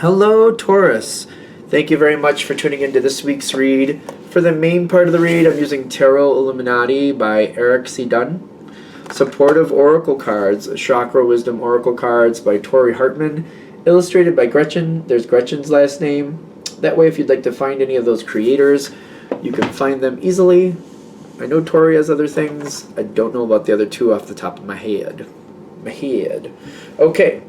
Hello, Taurus. Thank you very much for tuning into this week's read. For the main part of the read, I'm using Tarot Illuminati by Eric C. Dunn. Supportive Oracle Cards, Chakra Wisdom Oracle Cards by Tori Hartman. Illustrated by Gretchen. There's Gretchen's last name. That way, if you'd like to find any of those creators, you can find them easily. I know Tori has other things. I don't know about the other two off the top of my head. Okay.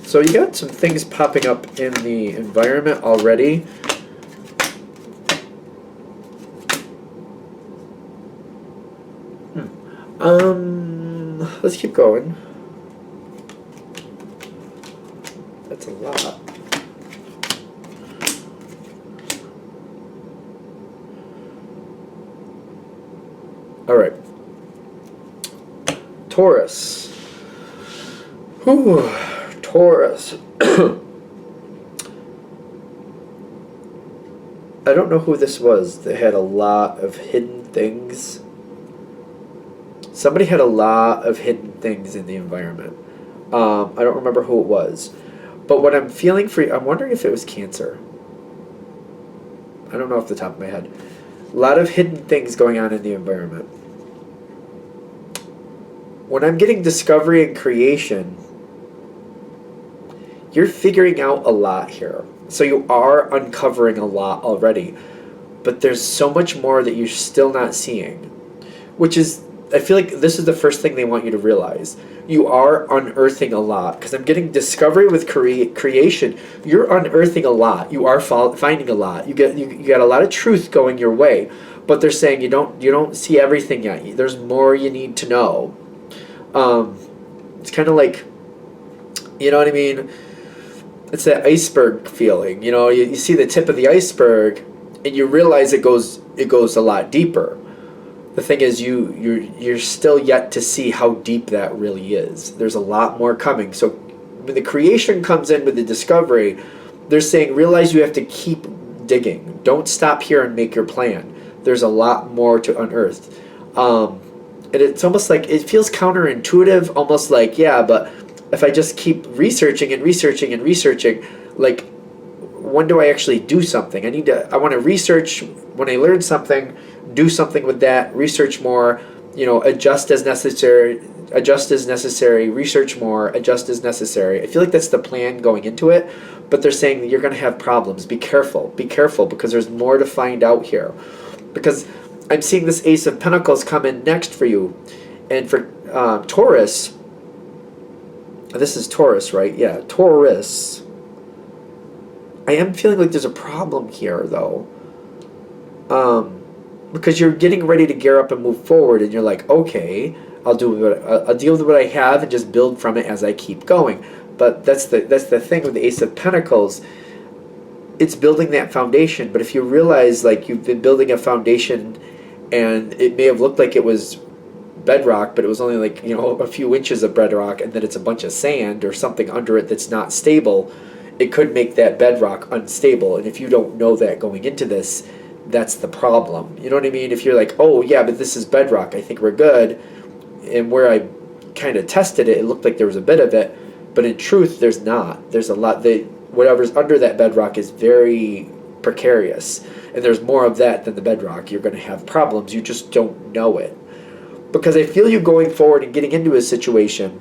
So you got some things popping up in the environment already. Let's keep going. That's a lot. All right. Taurus. Whew. Taurus. I don't know who this was that had a lot of hidden things. Somebody had a lot of hidden things in the environment. I don't remember who it was. But what I'm feeling for you, I'm wondering if it was Cancer. I don't know off the top of my head. A lot of hidden things going on in the environment. When I'm getting discovery and creation, you're figuring out a lot here. So you are uncovering a lot already. But there's so much more that you're still not seeing. Which is, I feel like this is the first thing they want you to realize. You are unearthing a lot. Because I'm getting discovery with creation. You're unearthing a lot. You are finding a lot. You got a lot of truth going your way. But they're saying you don't see everything yet. There's more you need to know. It's kind of like, you know what I mean? It's that iceberg feeling. You know, you see the tip of the iceberg, and you realize it goes a lot deeper. The thing is, you're still yet to see how deep that really is. There's a lot more coming. So when the creation comes in with the discovery, they're saying realize you have to keep digging. Don't stop here and make your plan. There's a lot more to unearth. And it's almost like, it feels counterintuitive, almost like, yeah, but if I just keep researching and researching and researching, like, when do I actually do something? I want to research. When I learn something, do something with that, research more, adjust as necessary, research more, adjust as necessary. I feel like that's the plan going into it, but they're saying that you're going to have problems. Be careful, because there's more to find out here. Because I'm seeing this Ace of Pentacles come in next for you. And for Taurus, this is Taurus, right? Yeah, Taurus. I am feeling like there's a problem here, though. Because you're getting ready to gear up and move forward, and you're like, okay, I'll deal with what I have and just build from it as I keep going. But that's the thing with the Ace of Pentacles. It's building that foundation. But if you realize, like, you've been building a foundation, and it may have looked like it was bedrock, but it was only like, a few inches of bedrock, and then it's a bunch of sand or something under it that's not stable, it could make that bedrock unstable. And if you don't know that going into this, that's the problem. You know what I mean? If you're like, oh yeah, but this is bedrock, I think we're good, and where I kind of tested it, it looked like there was a bit of it, but in truth there's not. There's a lot. Whatever's under that bedrock is very precarious, and there's more of that than the bedrock. You're going to have problems, you just don't know it. Because I feel you going forward and getting into a situation,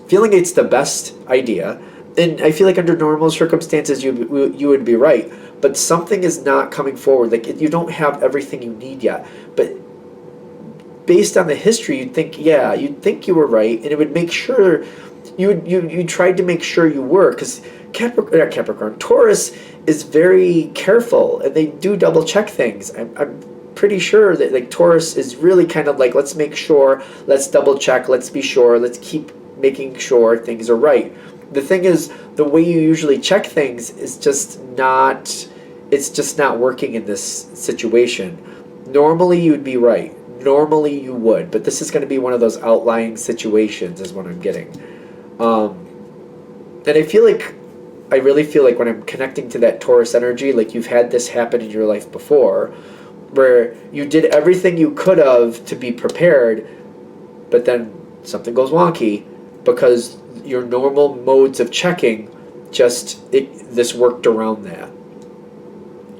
feeling it's the best idea, and I feel like under normal circumstances you would be right, but something is not coming forward. Like, you don't have everything you need yet, but based on the history, you'd think you were right, and it would make sure you tried to make sure you were, because Taurus is very careful, and they do double check things. I'm pretty sure that, like, Taurus is really kind of like, let's make sure, let's double check, let's be sure, let's keep making sure things are right. The thing is, the way you usually check things is just not working in this situation. Normally you'd be right. Normally you would, but this is going to be one of those outlying situations is what I'm getting. And I really feel like when I'm connecting to that Taurus energy, like you've had this happen in your life before, where you did everything you could have to be prepared, but then something goes wonky because your normal modes of checking this worked around that.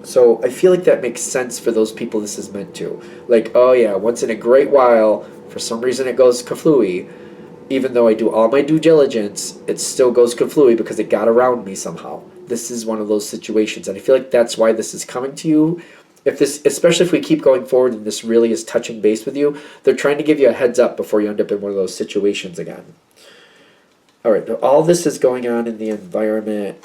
So I feel like that makes sense for those people this is meant to. Like, oh yeah, once in a great while, for some reason it goes kaflooey. Even though I do all my due diligence, it still goes kaflooey because it got around me somehow. This is one of those situations, and I feel like that's why this is coming to you. Especially if we keep going forward and this really is touching base with you, they're trying to give you a heads up before you end up in one of those situations again. All right, all this is going on in the environment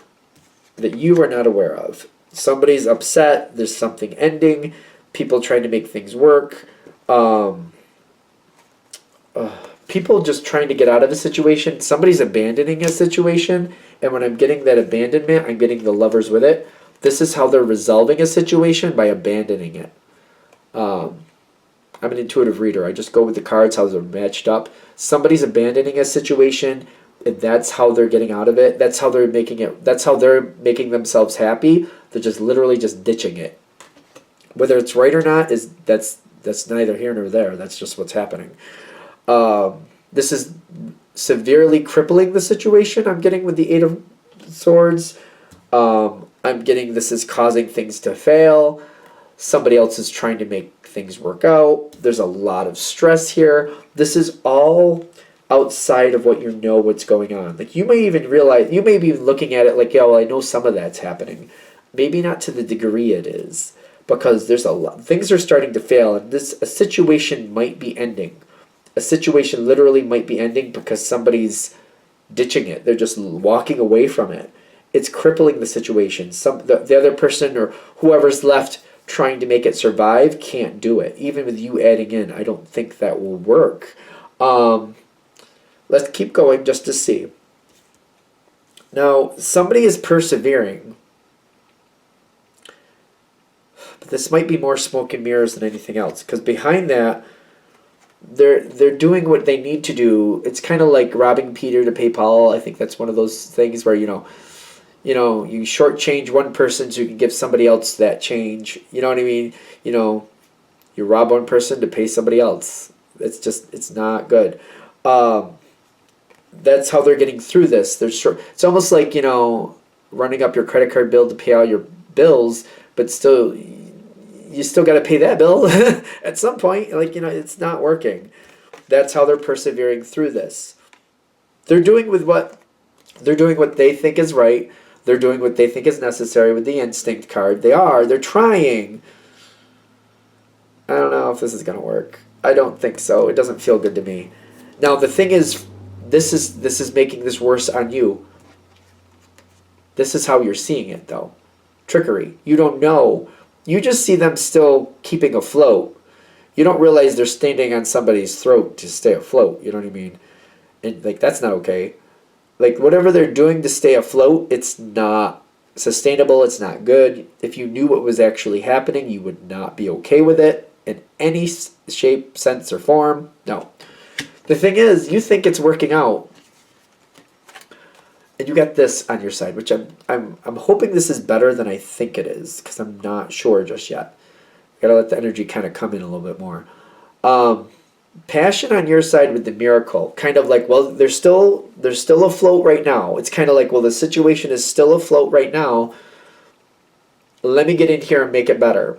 that you are not aware of. Somebody's upset, there's something ending, people trying to make things work, people just trying to get out of a situation, somebody's abandoning a situation, and when I'm getting that abandonment, I'm getting the Lovers with it. This is how they're resolving a situation, by abandoning it. I'm an intuitive reader. I just go with the cards, how they're matched up. Somebody's abandoning a situation, and that's how they're getting out of it. That's how they're making it. That's how they're making themselves happy. They're just literally just ditching it. Whether it's right or not that's neither here nor there. That's just what's happening. This is severely crippling the situation. I'm getting with the Eight of Swords. I'm getting this is causing things to fail. Somebody else is trying to make things work out. There's a lot of stress here. This is all outside of what you know what's going on. Like, you may even realize, you may be looking at it like, yeah, well, I know some of that's happening. Maybe not to the degree it is, because there's a lot, things are starting to fail, and a situation might be ending. A situation literally might be ending because somebody's ditching it. They're just walking away from it. It's crippling the situation. The other person or whoever's left trying to make it survive can't do it. Even with you adding in, I don't think that will work. Let's keep going just to see. Now, somebody is persevering. But this might be more smoke and mirrors than anything else. Because behind that, they're doing what they need to do. It's kind of like robbing Peter to pay Paul. I think that's one of those things where, you shortchange one person so you can give somebody else that change. You know what I mean? You rob one person to pay somebody else. It's not good. That's how they're getting through this. It's almost like, running up your credit card bill to pay all your bills, but still, you still got to pay that bill at some point. It's not working. That's how they're persevering through this. They're doing what they think is right. They're doing what they think is necessary with the instinct card. They're trying. I don't know if this is going to work. I don't think so. It doesn't feel good to me. Now, the thing is, this is making this worse on you. This is how you're seeing it, though. Trickery. You don't know. You just see them still keeping afloat. You don't realize they're standing on somebody's throat to stay afloat. You know what I mean? And, that's not okay. Whatever they're doing to stay afloat, it's not sustainable. It's not good. If you knew what was actually happening, you would not be okay with it in any shape, sense, or form. No. The thing is, you think it's working out, and you got this on your side, which I'm hoping this is better than I think it is, because I'm not sure just yet. Gotta let the energy kind of come in a little bit more. Passion on your side with the miracle, kind of like, well, they're still afloat right now. It's kind of like, well, the situation is still afloat right now. Let me get in here and make it better.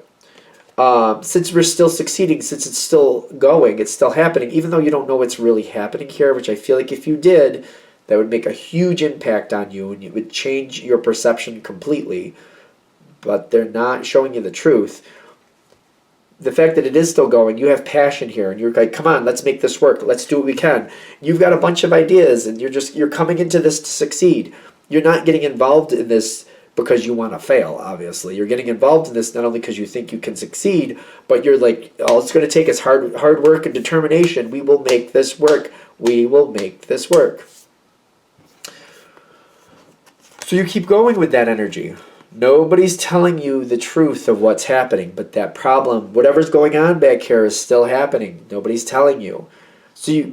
Since we're still succeeding, since it's still going, it's still happening, even though you don't know what's really happening here, which I feel like if you did, that would make a huge impact on you and it would change your perception completely. But they're not showing you the truth. The fact that it is still going, you have passion here, and you're like, come on, let's make this work. Let's do what we can. You've got a bunch of ideas, and you're coming into this to succeed. You're not getting involved in this because you want to fail, obviously. You're getting involved in this not only because you think you can succeed, but you're like, all it's going to take is hard work and determination. We will make this work. We will make this work. So you keep going with that energy. Nobody's telling you the truth of what's happening, but that problem, whatever's going on back here, is still happening. Nobody's telling you. So you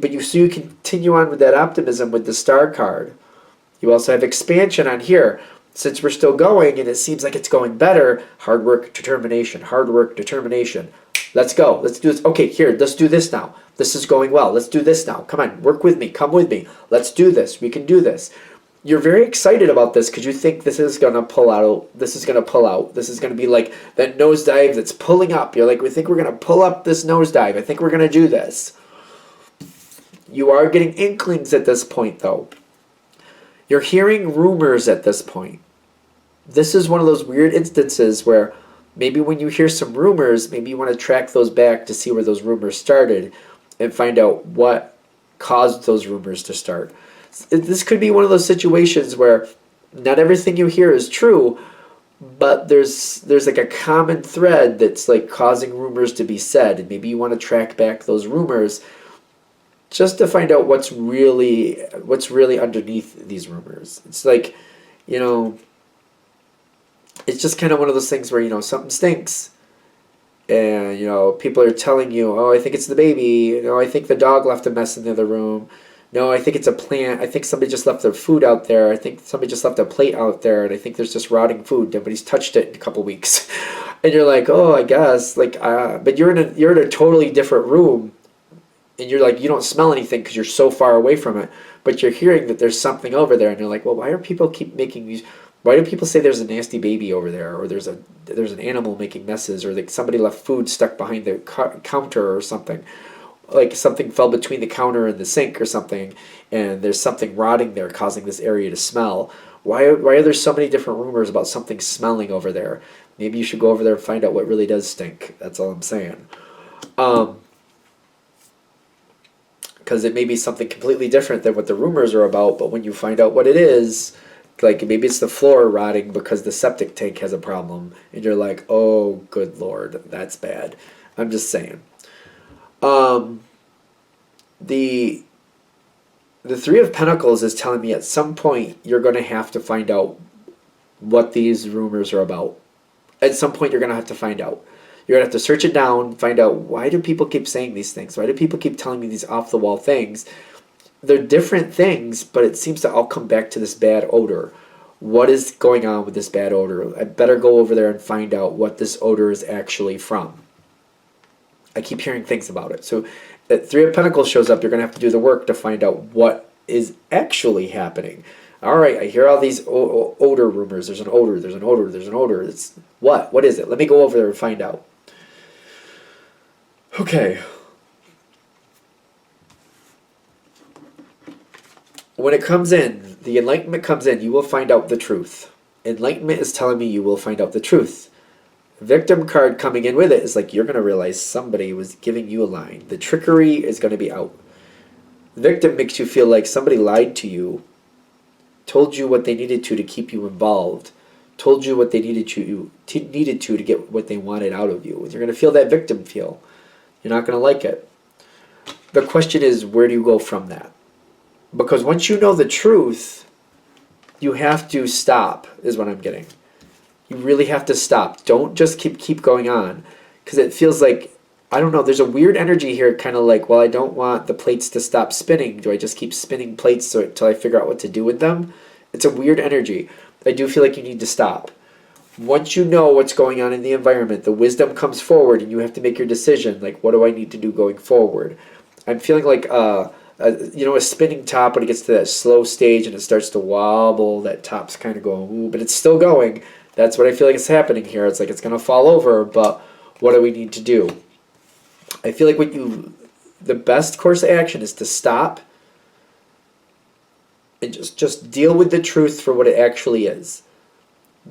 continue on with that optimism with the Star card. You also have expansion on here. Since we're still going and it seems like it's going better, hard work, determination, hard work, determination. Let's go. Let's do this. Okay, here, let's do this now. This is going well. Let's do this now. Come on, work with me. Come with me. Let's do this. We can do this. You're very excited about this because you think this is going to pull out. This is going to pull out. This is going to be like that nosedive that's pulling up. You're like, we think we're going to pull up this nosedive. I think we're going to do this. You are getting inklings at this point, though. You're hearing rumors at this point. This is one of those weird instances where maybe when you hear some rumors, maybe you want to track those back to see where those rumors started and find out what caused those rumors to start. This could be one of those situations where not everything you hear is true, but there's like a common thread that's like causing rumors to be said, and maybe you want to track back those rumors just to find out what's really underneath these rumors. It's like, you know, it's just kind of one of those things where, you know, something stinks. And, you know, people are telling you, oh, I think it's the baby. No, I think the dog left a mess in the other room. No, I think it's a plant. I think somebody just left their food out there. I think somebody just left a plate out there. And I think there's just rotting food. Nobody's touched it in a couple weeks. And you're like, oh, I guess. Like, but you're in a totally different room. And you're like, you don't smell anything because you're so far away from it. But you're hearing that there's something over there. And you're like, well, why are people keep making these... Why do people say there's a nasty baby over there, or there's an animal making messes, or like somebody left food stuck behind the counter or something, like something fell between the counter and the sink or something, and there's something rotting there causing this area to smell? Why are there so many different rumors about something smelling over there? Maybe you should go over there and find out what really does stink. That's all I'm saying. Because it may be something completely different than what the rumors are about, but when you find out what it is, like maybe it's the floor rotting because the septic tank has a problem, and you're like, oh, good Lord, that's bad. I'm just saying. The Three of Pentacles is telling me at some point you're going to have to find out what these rumors are about. At some point you're going to have to find out. You're going to have to search it down, find out, why do people keep saying these things? Why do people keep telling me these off-the-wall things? They're different things, but it seems to all come back to this bad odor. What is going on with this bad odor? I better go over there and find out what this odor is actually from. I keep hearing things about it. So that Three of Pentacles shows up, you're going to have to do the work to find out what is actually happening. All right, I hear all these odor rumors. There's an odor, there's an odor, there's an odor. It's what? What is it? Let me go over there and find out. Okay. When it comes in, the Enlightenment comes in, you will find out the truth. Enlightenment is telling me you will find out the truth. Victim card coming in with it is like, you're going to realize somebody was giving you a line. The trickery is going to be out. Victim makes you feel like somebody lied to you, told you what they needed to keep you involved, told you what they needed to get what they wanted out of you. And you're going to feel that victim feel. You're not going to like it. The question is, where do you go from that? Because once you know the truth, you have to stop, is what I'm getting. You really have to stop. Don't just keep going on. Because it feels like, I don't know, there's a weird energy here, kind of like, well, I don't want the plates to stop spinning. Do I just keep spinning plates until I figure out what to do with them? It's a weird energy. I do feel like you need to stop. Once you know what's going on in the environment, the wisdom comes forward and you have to make your decision, like, what do I need to do going forward? I'm feeling like... you know, a spinning top, when it gets to that slow stage and it starts to wobble, that top's kind of going, ooh, but it's still going. That's what I feel like is happening here. It's like it's going to fall over, but what do we need to do? I feel like the best course of action is to stop and just deal with the truth for what it actually is.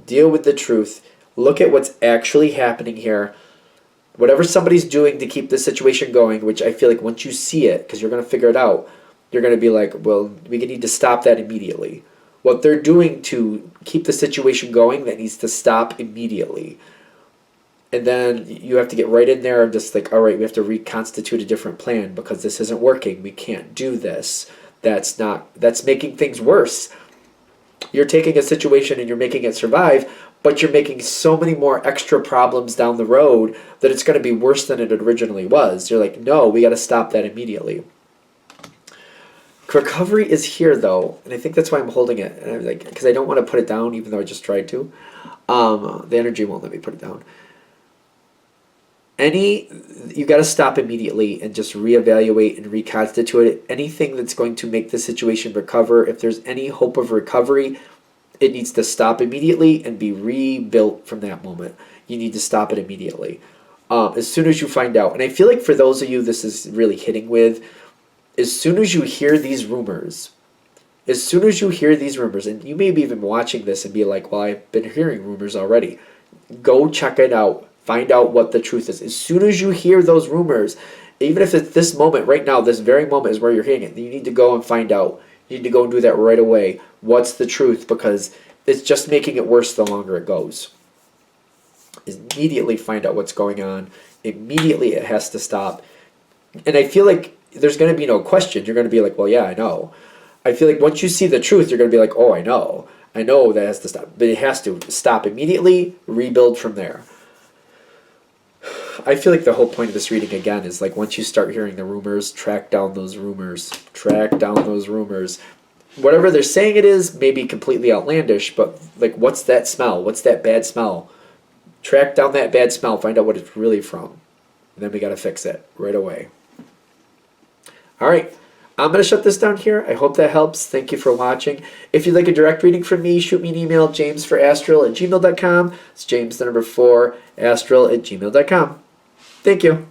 Deal with the truth. Look at what's actually happening here. Whatever somebody's doing to keep the situation going, which I feel like once you see it, because you're going to figure it out, you're going to be like, well, we need to stop that immediately. What they're doing to keep the situation going, that needs to stop immediately. And then you have to get right in there and just like, all right, we have to reconstitute a different plan because this isn't working. We can't do this. That's making things worse. You're taking a situation and you're making it survive, but you're making so many more extra problems down the road that it's going to be worse than it originally was. You're like, no, we got to stop that immediately. Recovery is here, though, and I think that's why I'm holding it. And I'm like, because I don't want to put it down, even though I just tried to. The energy won't let me put it down. You got to stop immediately and just reevaluate and reconstitute it. Anything that's going to make the situation recover, if there's any hope of recovery, it needs to stop immediately and be rebuilt from that moment. You need to stop it immediately. As soon as you find out. And I feel like for those of you this is really hitting with, as soon as you hear these rumors, and you may be even watching this and be like, well, I've been hearing rumors already. Go check it out. Find out what the truth is. As soon as you hear those rumors, even if it's this moment, right now, this very moment is where you're hearing it, you need to go and find out. You need to go and do that right away. What's the truth? Because it's just making it worse the longer it goes. Immediately find out what's going on. Immediately it has to stop. And I feel like there's going to be no question. You're going to be like, well, yeah, I know. I feel like once you see the truth, you're going to be like, oh, I know. I know that has to stop. But it has to stop immediately, rebuild from there. I feel like the whole point of this reading, again, is like once you start hearing the rumors, track down those rumors. Track down those rumors. Whatever they're saying it is may be completely outlandish, but like what's that smell? What's that bad smell? Track down that bad smell. Find out what it's really from. And then we got to fix it right away. All right. I'm going to shut this down here. I hope that helps. Thank you for watching. If you'd like a direct reading from me, shoot me an email, jamesforastral@gmail.com. It's James, the number 4, astral@gmail.com. Thank you.